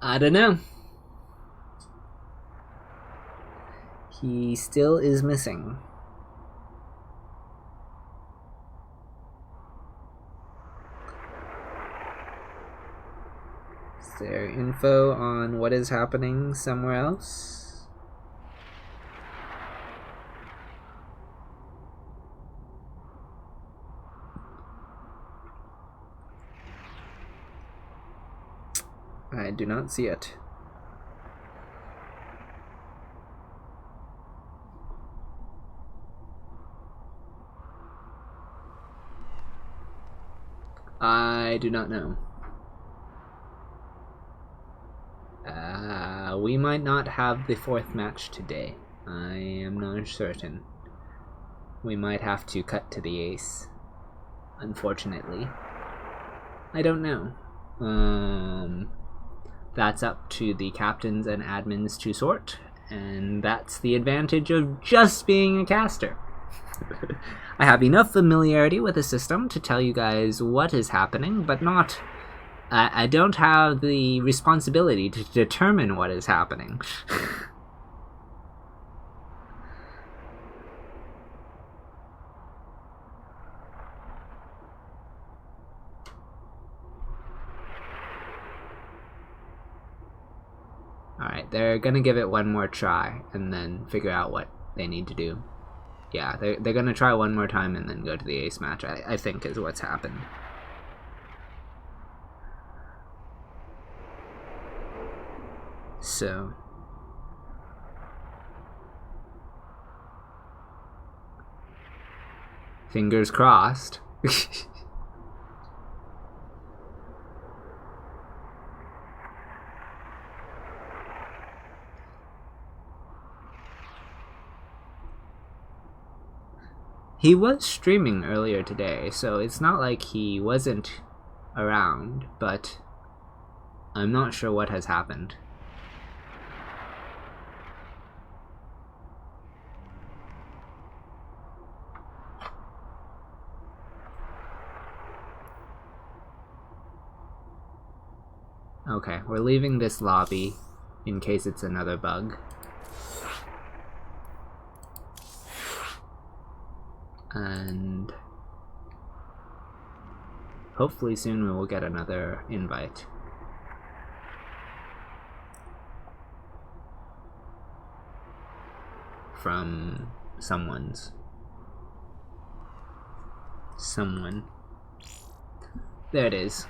S2: I don't know. He still is missing. Is there info on what is happening somewhere else? I do not see it. I do not know. We might not have the fourth match today. I am not certain. We might have to cut to the ace. Unfortunately. I don't know. That's up to the captains and admins to sort, and that's the advantage of just being a caster. I have enough familiarity with the system to tell you guys what is happening, but not... I don't have the responsibility to determine what is happening. Alright, they're gonna give it one more try and then figure out what they need to do. Yeah, they're gonna try one more time and then go to the ace match, I think is what's happened. So... fingers crossed. He was streaming earlier today, so it's not like he wasn't around, but I'm not sure what has happened. Okay, we're leaving this lobby in case it's another bug. And hopefully soon we will get another invite. From someone's someone. There it is.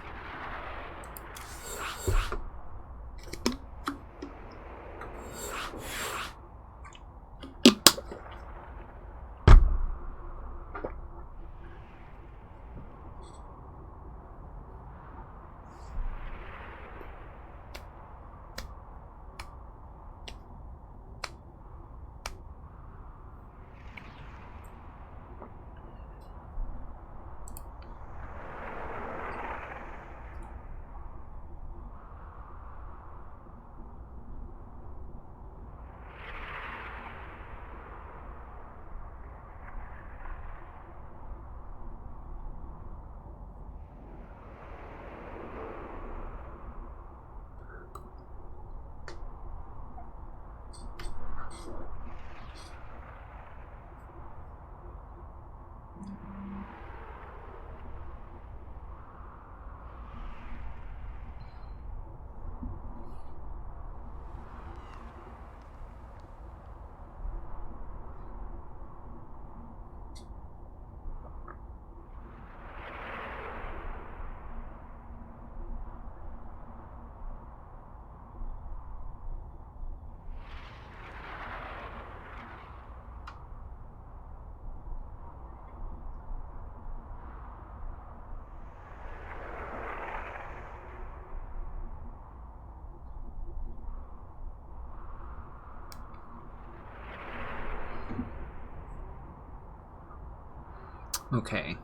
S2: Okay.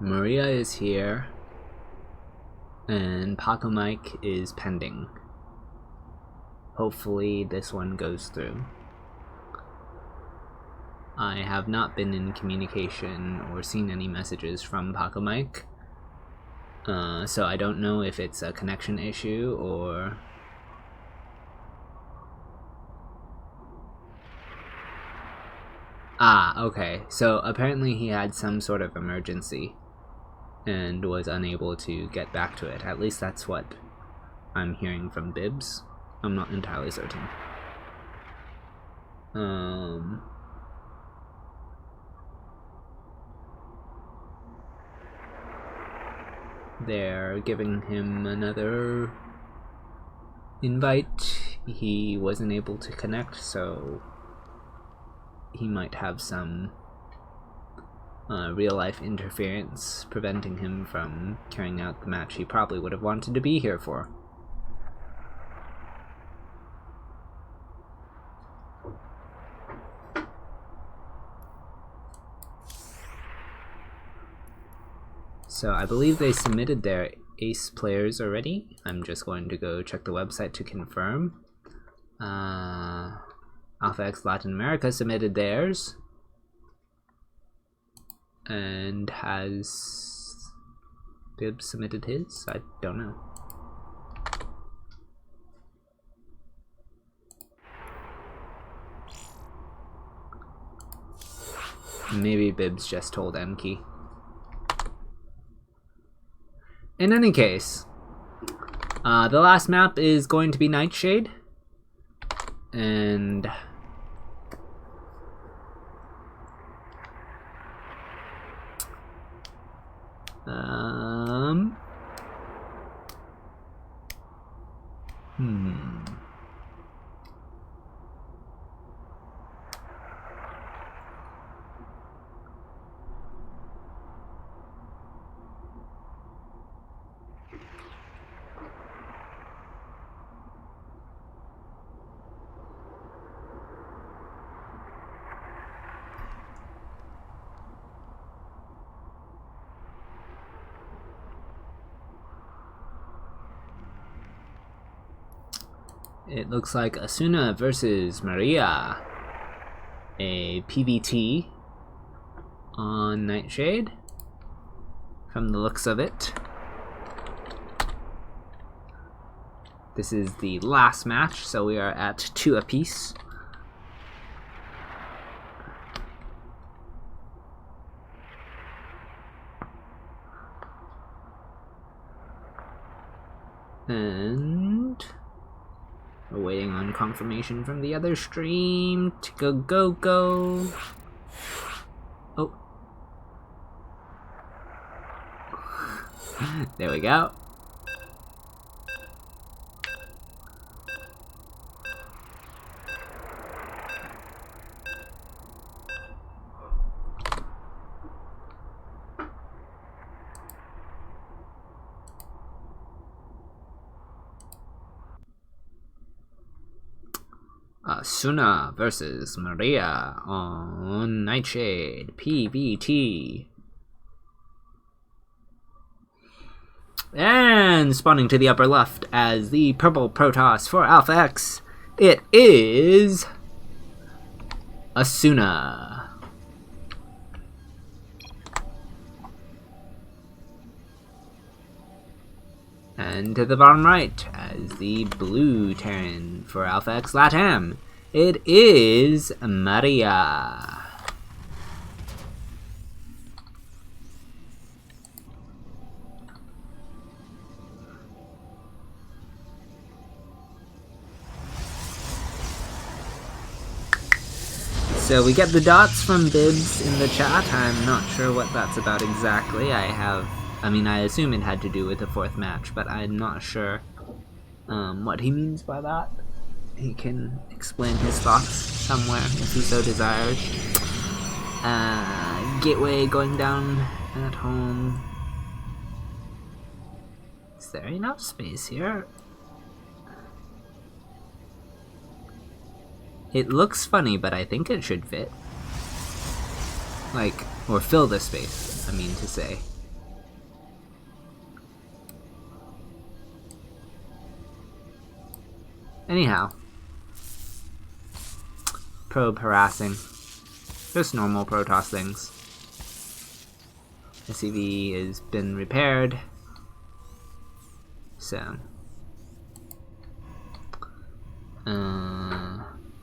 S2: Maria is here, and Paco Mike is pending. Hopefully this one goes through. I have not been in communication or seen any messages from Paco Mike, so I don't know if it's a connection issue or... Ah, okay. So apparently he had some sort of emergency and was unable to get back to it. At least that's what I'm hearing from Bibs. I'm not entirely certain. They're giving him another invite. He wasn't able to connect, so he might have some real-life interference preventing him from carrying out the match he probably would have wanted to be here for. So I believe they submitted their ace players already. I'm just going to go check the website to confirm. AlphaX Latin America submitted theirs. And has Bib submitted his? I don't know. Maybe Bibs just told Enki. In any case, the last map is going to be Nightshade. And it looks like Asuna versus Maria, a PVT on Nightshade, from the looks of it. This is the last match, so we are at 2 apiece. And we're waiting on confirmation from the other stream to go. Oh. There we go. Asuna versus Maria on Nightshade PvT. And spawning to the upper left as the purple Protoss for AlphaX, it is Asuna. And to the bottom right, as the blue Terran for AlphaX LATAM, it is Maria. So we get the dots from Bibs in the chat. I'm not sure what that's about exactly. I assume it had to do with the 4th match, but I'm not sure what he means by that. He can explain his thoughts somewhere if he so desires. Gateway going down at home. Is there enough space here? It looks funny, but I think it should fit. Like, or fill the space, I mean to say. Anyhow. Probe harassing. Just normal Protoss things. SCV has been repaired. So.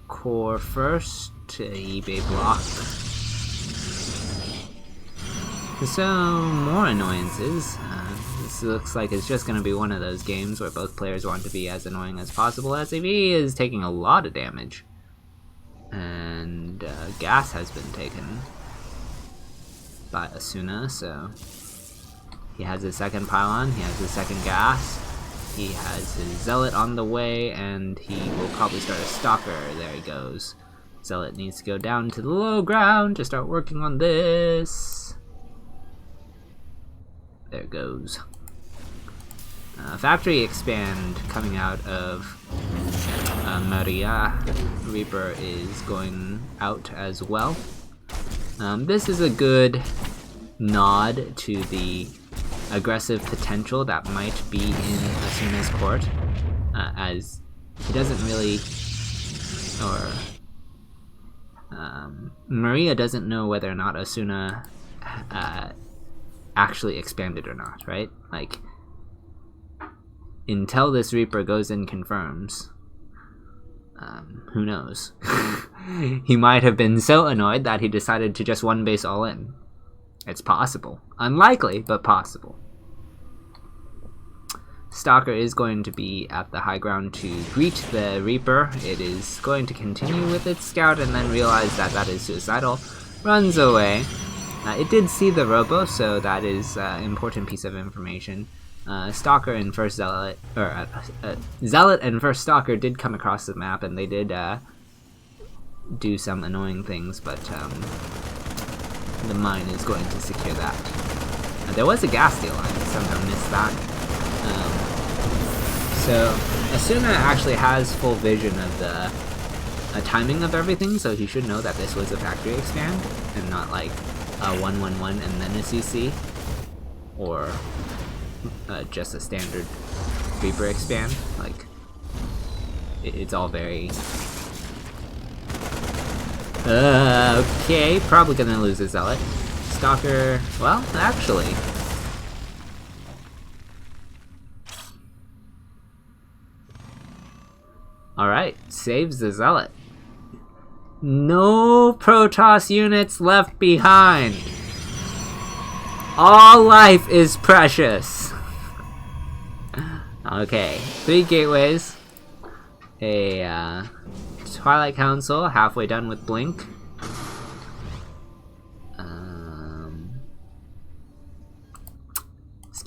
S2: Core first, eBay block. So, more annoyances. This looks like it's just going to be one of those games where both players want to be as annoying as possible. SAV is taking a lot of damage. And gas has been taken by Asuna, so he has his second pylon, he has his second gas. He has his Zealot on the way, and he will probably start a Stalker. There he goes. Zealot needs to go down to the low ground to start working on this. There it goes. Factory expand coming out of Maria. Reaper is going out as well. This is a good nod to the aggressive potential that might be in Asuna's court, as he doesn't really, Maria doesn't know whether or not Asuna actually expanded or not, right? Like, until this Reaper goes and confirms, who knows? He might have been so annoyed that he decided to just one base all in. It's possible. Unlikely, but possible. Stalker is going to be at the high ground to greet the Reaper. It is going to continue with its scout and then realize that that is suicidal. Runs away. It did see the robo, so that is an important piece of information. Stalker and first Zealot, or Zealot and first Stalker did come across the map, and they did do some annoying things, but the mine is going to secure that. There was a gas steal, I somehow missed that. So Asuna actually has full vision of the timing of everything, so he should know that this was a factory expand, and not like a 1-1-1 and then a CC, or just a standard Reaper expand. Like, it's all very... okay, probably gonna lose a Zealot. Stalker, well, actually... Alright, saves the Zealot. No Protoss units left behind! All life is precious! Okay, 3 gateways. A Twilight Council, halfway done with Blink.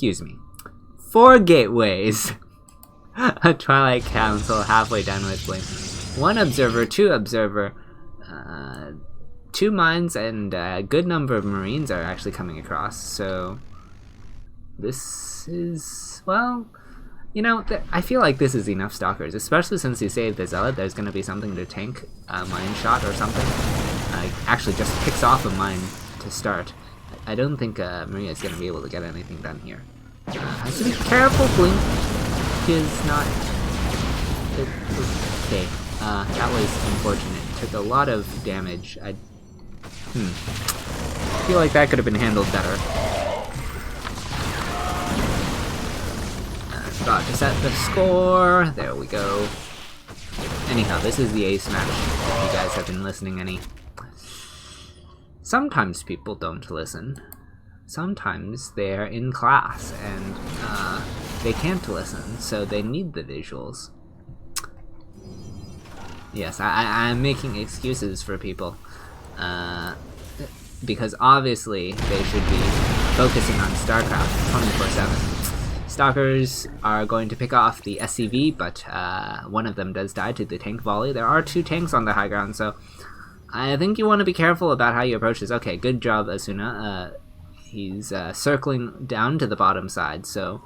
S2: excuse me, 4 gateways. A Twilight Council halfway done with Blink. 1 observer, 2 observer, 2 mines, and a good number of Marines are actually coming across. So this is, well, you know, I feel like this is enough Stalkers, especially since you saved the Zealot. There's going to be something to tank a mine shot or something. Actually just picks off a mine to start. I don't think Maria is going to be able to get anything done here. Has to be careful. Blink is not... Okay, that was unfortunate. Took a lot of damage. I feel like that could have been handled better. Forgot to set the score. There we go. Anyhow, this is the ace match. If you guys have been listening any. Sometimes people don't listen. Sometimes they're in class and they can't listen, so they need the visuals. Yes, I'm making excuses for people. Because obviously they should be focusing on StarCraft 24/7. Stalkers are going to pick off the SCV, but one of them does die to the tank volley. There are 2 tanks on the high ground, so I think you want to be careful about how you approach this. Okay, good job, Asuna. He's circling down to the bottom side, so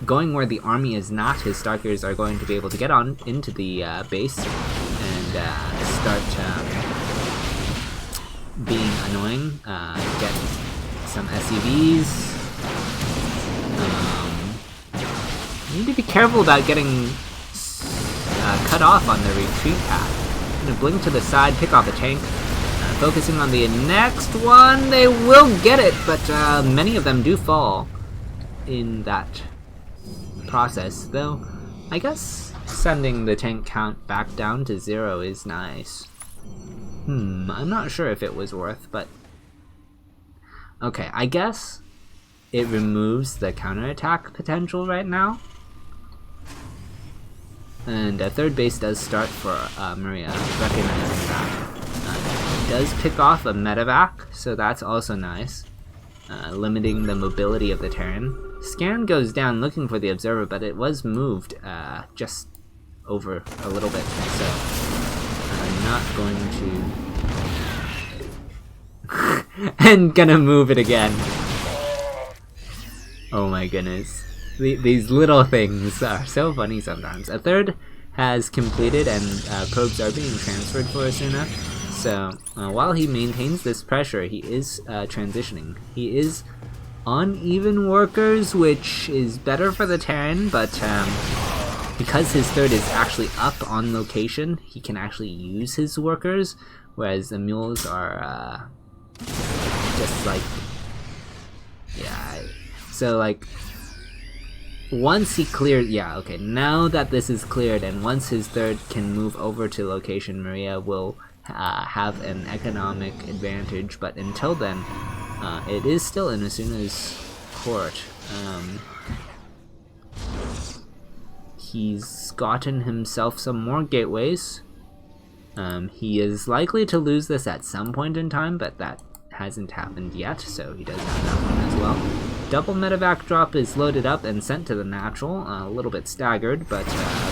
S2: going where the army is not, his Stalkers are going to be able to get on into the base and start being annoying. Get some SCVs. You need to be careful about getting cut off on the retreat path. I'm gonna blink to the side, pick off a tank. Focusing on the next one, they will get it, but many of them do fall in that process. Though, I guess sending the tank count back down to 0 is nice. I'm not sure if it was worth, but... Okay, I guess it removes the counterattack potential right now. And a 3rd base does start for Maria, recognizing that. Does pick off a medevac, so that's also nice. Limiting the mobility of the Terran. Scan goes down looking for the observer, but it was moved just over a little bit, so I'm not going to... and gonna move it again. Oh my goodness. These little things are so funny sometimes. A 3rd has completed and probes are being transferred for Asuna. So while he maintains this pressure, he is transitioning. He is on even workers, which is better for the Terran, but because his 3rd is actually up on location, he can actually use his workers, whereas the mules are just like... Yeah, so like... Once he cleared, yeah, okay, now that this is cleared and once his 3rd can move over to location, Maria will have an economic advantage, but until then, it is still in Asuna's court. He's gotten himself some more gateways. He is likely to lose this at some point in time, but that hasn't happened yet, so he does have that one as well. Double medevac drop is loaded up and sent to the natural, a little bit staggered, but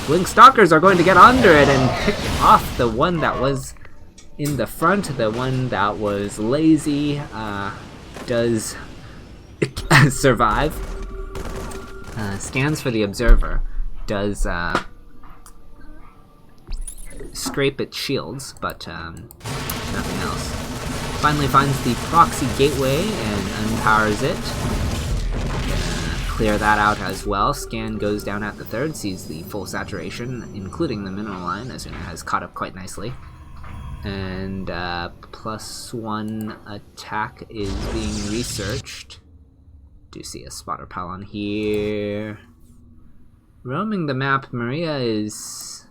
S2: Blink Stalkers are going to get under it and pick off the one that was in the front. The one that was lazy does survive. Scans for the observer, does scrape its shields, but nothing else. Finally finds the proxy gateway and unpowers it. Clear that out as well. Scan goes down at the 3rd, sees the full saturation, including the mineral line, as it has caught up quite nicely. And +1 attack is being researched. Do see a spotter pylon here. Roaming the map, Maria is...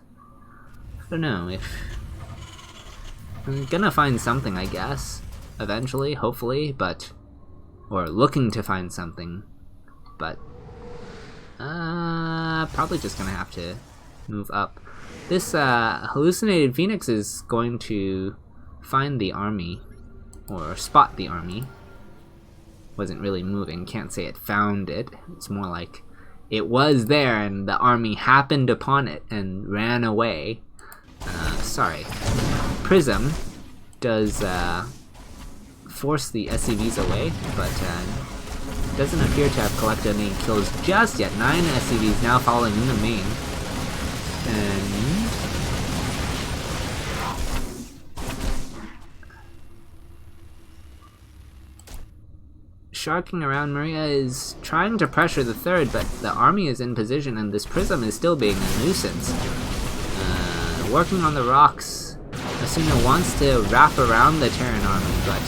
S2: I don't know if... I'm gonna find something, I guess. Eventually, hopefully, but... Or looking to find something. But probably just gonna have to move up. This hallucinated Phoenix is going to find the army, or spot the army, wasn't really moving. Can't say it found it. It's more like it was there and the army happened upon it and ran away. Sorry. Prism does force the SCVs away, but doesn't appear to have collected any kills just yet. 9 SCVs now following in the main. And sharking around, Maria is trying to pressure the third, but the army is in position and this Prism is still being a nuisance. Working on the rocks, Asuna wants to wrap around the Terran army, but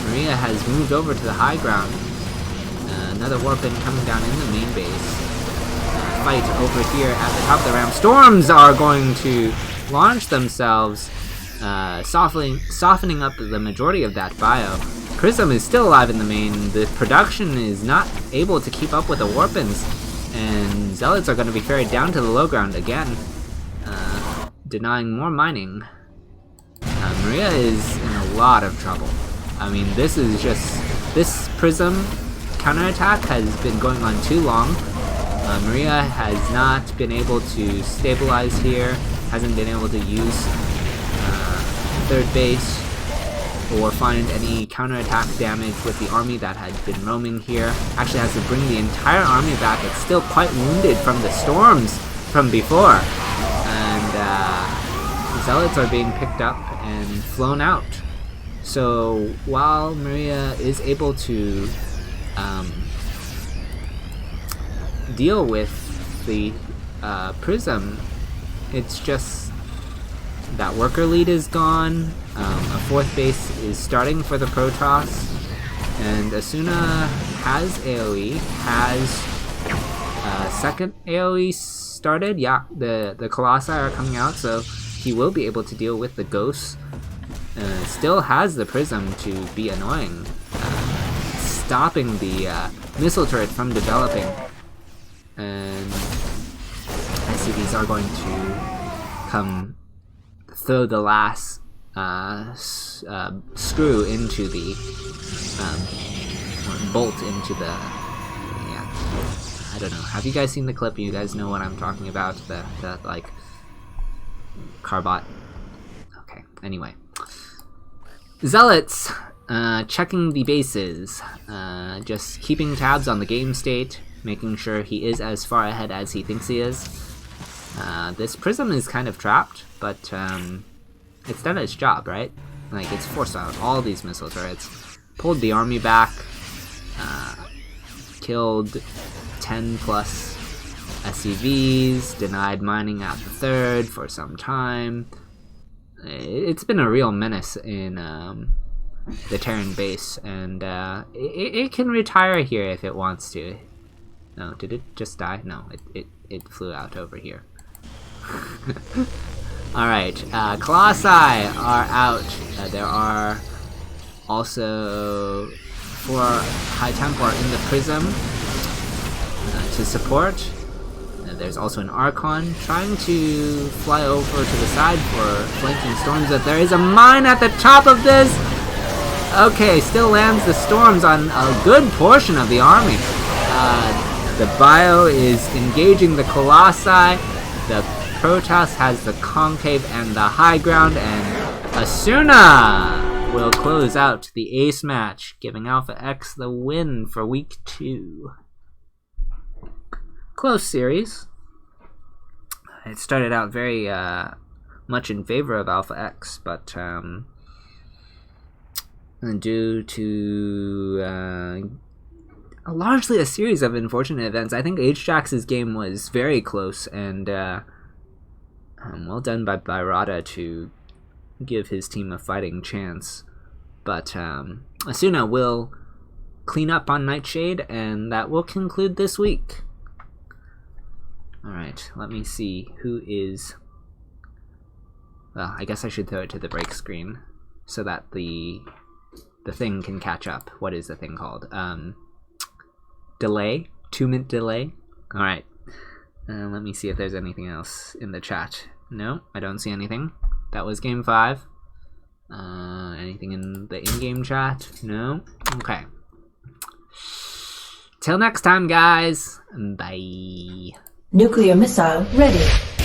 S2: Maria has moved over to the high ground. Another warpin coming down in the main base. Fight over here at the top of the ramp. Storms are going to launch themselves, softening up the majority of that bio. Prism is still alive in the main. The production is not able to keep up with the warpins, and Zealots are going to be ferried down to the low ground again, denying more mining. Maria is in a lot of trouble. I mean, this Prism counterattack has been going on too long. Maria has not been able to stabilize here, hasn't been able to use third base or find any counterattack damage with the army that had been roaming here. Actually has to bring the entire army back. It's still quite wounded from the storms from before. And Zealots are being picked up and flown out. So while Maria is able to deal with the Prism, it's just that worker lead is gone. A fourth base is starting for the Protoss, and Asuna has AoE, has second AoE started. Yeah, the Colossi are coming out, so he will be able to deal with the Ghosts. Still has the Prism to be annoying, stopping the missile turret from developing, and SCVs are going to come throw the last screw into the bolt into the, yeah, I don't know. Have you guys seen the clip? You guys know what I'm talking about? The like Carbot. Okay. Anyway, Zealots checking the bases, just keeping tabs on the game state, making sure he is as far ahead as he thinks he is. This Prism is kind of trapped, but it's done its job, right? Like, it's forced out all these missile turrets, pulled the army back, killed 10 plus SCVs, denied mining at the third for some time. It's been a real menace in the Terran base, and it can retire here if it wants to. No, did it just die? No, it flew out over here. Alright, Colossi are out. There are also 4 High Templar in the Prism to support. There's also an Archon trying to fly over to the side for flanking storms, but there is a mine at the top of this! Okay, still lands the storms on a good portion of the army. The bio is engaging the Colossi. The Protoss has the concave and the high ground, and Asuna will close out the ace match, giving AlphaX the win for week 2. Close series. It started out very much in favor of AlphaX, but due to largely a series of unfortunate events, I think H-Jax's game was very close, and well done by Rada to give his team a fighting chance. But Asuna will clean up on Nightshade, and that will conclude this week. Alright, let me see who is... Well, I guess I should throw it to the break screen so that the thing can catch up. What is the thing called? Delay? 2-minute delay? Alright. Let me see if there's anything else in the chat. No, I don't see anything. That was game 5. Anything in the in-game chat? No? Okay. Till next time, guys. Bye.
S1: Nuclear missile ready.